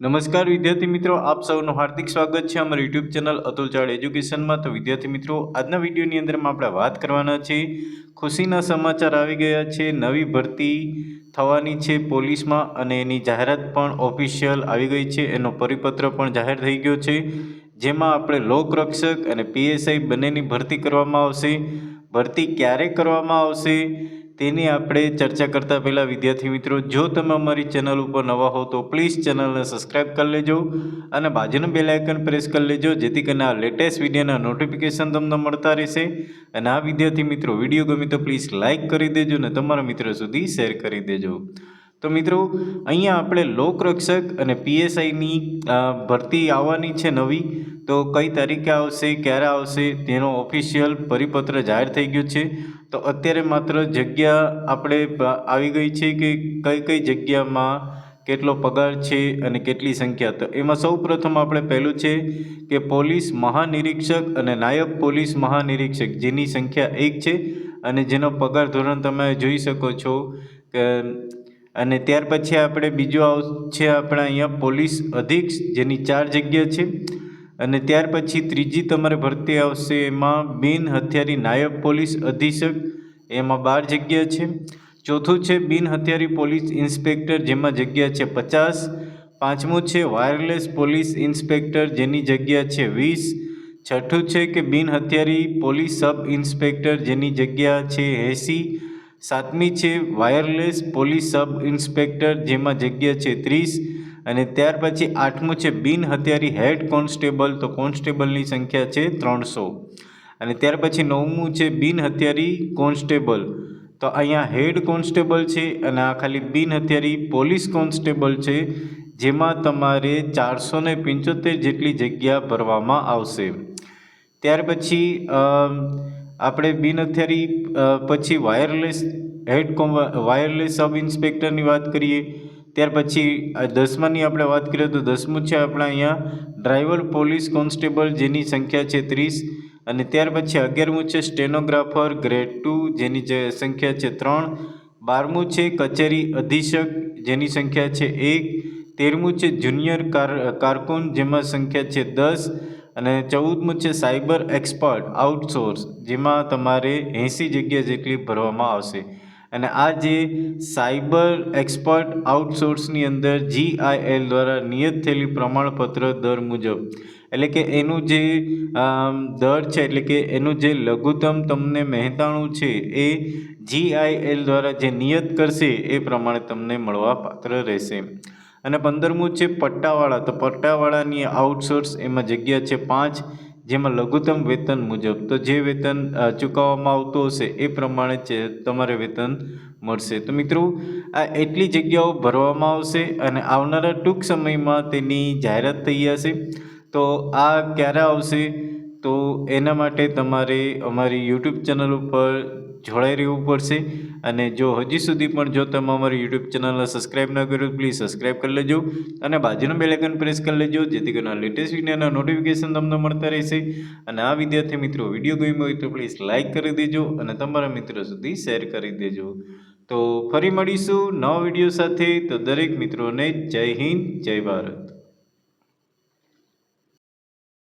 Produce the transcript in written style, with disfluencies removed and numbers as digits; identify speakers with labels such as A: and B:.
A: નમસ્કાર વિદ્યાર્થી મિત્રો, આપ સૌનું હાર્દિક સ્વાગત છે અમારી યુટ્યુબ ચેનલ અતુલ ચાવડા એજ્યુકેશનમાં। તો વિદ્યાર્થી મિત્રો, આજના વિડીયોની અંદરમાં આપણે વાત કરવાના છે, ખુશીના સમાચાર આવી ગયા છે। નવી ભરતી થવાની છે પોલીસમાં અને એની જાહેરાત પણ ઓફિશિયલ આવી ગઈ છે, એનો પરિપત્ર પણ જાહેર થઈ ગયો છે, જેમાં આપણે લોકરક્ષક અને પીએસઆઈ બંનેની ભરતી કરવામાં આવશે। ભરતી ક્યારે કરવામાં આવશે તેની આપણે ચર્ચા કરતાં પહેલાં વિદ્યાર્થી મિત્રો, જો તમે અમારી ચેનલ ઉપર નવા હો તો પ્લીઝ ચેનલને સબસ્ક્રાઈબ કરી લેજો અને બાજુનું બેલ આઇકન પ્રેસ કરી લેજો, જેથી કરીને આ લેટેસ્ટ વિડીયોના નોટિફિકેશન તમને મળતા રહેશે। અને આ વિદ્યાર્થી મિત્રો, વિડીયો ગમે તો પ્લીઝ લાઇક કરી દેજો અને તમારા મિત્રો સુધી શેર કરી દેજો। તો મિત્રો, અહીંયા આપણે લોકરક્ષક અને પીએસઆઈની ભરતી આવવાની છે નવી। તો કઈ તારીખે આવશે, ક્યારે આવશે તેનો ઓફિશિયલ પરિપત્ર જાહેર થઈ ગયો છે। તો અત્યારે માત્ર જગ્યા આપણે આવી ગઈ છે કે કઈ કઈ જગ્યામાં કેટલો પગાર છે અને કેટલી સંખ્યા। તો એમાં સૌ પ્રથમ આપણે પહેલું છે કે પોલીસ મહાનિરીક્ષક અને નાયબ પોલીસ મહાનિરીક્ષક, જેની સંખ્યા 1 છે અને જેનો પગાર ધોરણ તમે જોઈ શકો છો કે। અને ત્યાર પછી આપણે બીજું છે આપણે અહીંયા પોલીસ અધિક્ષક, જેની 4 જગ્યા છે। અને ત્યાર પછી ત્રીજી તમારે ભરતી આવશે, એમાં બિન હથિયારી નાયબ પોલીસ અધિક્ષક, એમાં 12 જગ્યા છે। ચોથું છે બિન હથિયારી પોલીસ ઇન્સ્પેક્ટર, જેમાં જગ્યા છે 50। પાંચમું છે વાયરલેસ પોલીસ ઇન્સ્પેક્ટર, જેની જગ્યા છે 20। છઠ્ઠું છે કે બિન હથિયારી પોલીસ સબ ઇન્સ્પેક્ટર, જેની જગ્યા છે 80। સાતમી છે વાયરલેસ પોલીસ સબ ઇન્સ્પેક્ટર, જેમાં જગ્યા છે 30। અને ત્યાર પછી આઠમું છે બિન હથિયારી હેડ કોન્સ્ટેબલ, તો કોન્સ્ટેબલની સંખ્યા છે 300। અને ત્યાર પછી નવમું છે બિન હથિયારી કોન્સ્ટેબલ, તો અહીંયા હેડ કોન્સ્ટેબલ છે અને આ ખાલી બિન હથિયારી પોલીસ કોન્સ્ટેબલ છે, જેમાં તમારે 475 જેટલી જગ્યા ભરવામાં આવશે। ત્યાર પછી આપણે બિન હથિયારી પછી વાયરલેસ સબ ઇન્સ્પેક્ટરની વાત કરીએ। ત્યાર પછી 10માની આપણે વાત કરીએ તો 10મું છે આપણે અહીંયા ડ્રાઈવર પોલીસ કોન્સ્ટેબલ, જેની સંખ્યા છે 30। અને ત્યાર પછી 11મું છે સ્ટેનોગ્રાફર ગ્રેડ 2, જેની સંખ્યા છે 3। 12મું છે કચેરી અધિક્ષક, જેની સંખ્યા છે 1। 13મું છે જુનિયર કારકુન, જેમાં સંખ્યા છે 10। અને 14મું છે સાયબર એક્સપર્ટ આઉટસોર્સ, જેમાં તમારે 80 જગ્યા જેટલી ભરવામાં આવશે। અને આ જે સાયબર એક્સપર્ટ આઉટસોર્સની અંદર GIL દ્વારા નિયત થયેલી પ્રમાણપત્ર દર મુજબ, એટલે કે એનું જે દર છે, એટલે કે એનું જે લઘુત્તમ તમને મહેનતાણું છે, એ GIL દ્વારા જે નિયત કરશે એ પ્રમાણે તમને મળવા પાત્ર રહેશે। અને 15મું છે પટ્ટાવાળા, તો પટ્ટાવાળાની આઉટસોર્સ, એમાં જગ્યા છે 5, જેમાં લઘુત્તમ વેતન મુજબ, તો જે વેતન ચૂકવવામાં આવતું હશે એ પ્રમાણે તમારે વેતન મળશે। તો મિત્રો, આ એટલી જગ્યાઓ ભરવામાં આવશે અને આવનારા ટૂંક સમયમાં તેની જાહેરાત થઈ જશે। તો આ ક્યારે આવશે, તો એના માટે તમારે અમારી યુટ્યુબ ચેનલ ઉપર જોડાઈ રહેવું પડશે। અને જો હજી સુધી પણ જો તમે અમારી યુટ્યુબ ચેનલને સબસ્ક્રાઈબ ન કર્યું, પ્લીઝ સબસ્ક્રાઈબ કરી લેજો અને બાજુનું બેલ આઇકન પ્રેસ કરી લેજો, જેથી કરીને લેટેસ્ટ વિડીયોના નોટિફિકેશન તમને મળતા રહેશે। અને આ વિદ્યાર્થી મિત્રો, વિડીયો ગમ્યો હોય તો પ્લીઝ લાઇક કરી દેજો અને તમારા મિત્રો સુધી શેર કરી દેજો। તો ફરી મળીશું નવા વિડીયો સાથે। તો દરેક મિત્રોને જય હિન્દ, જય ભારત।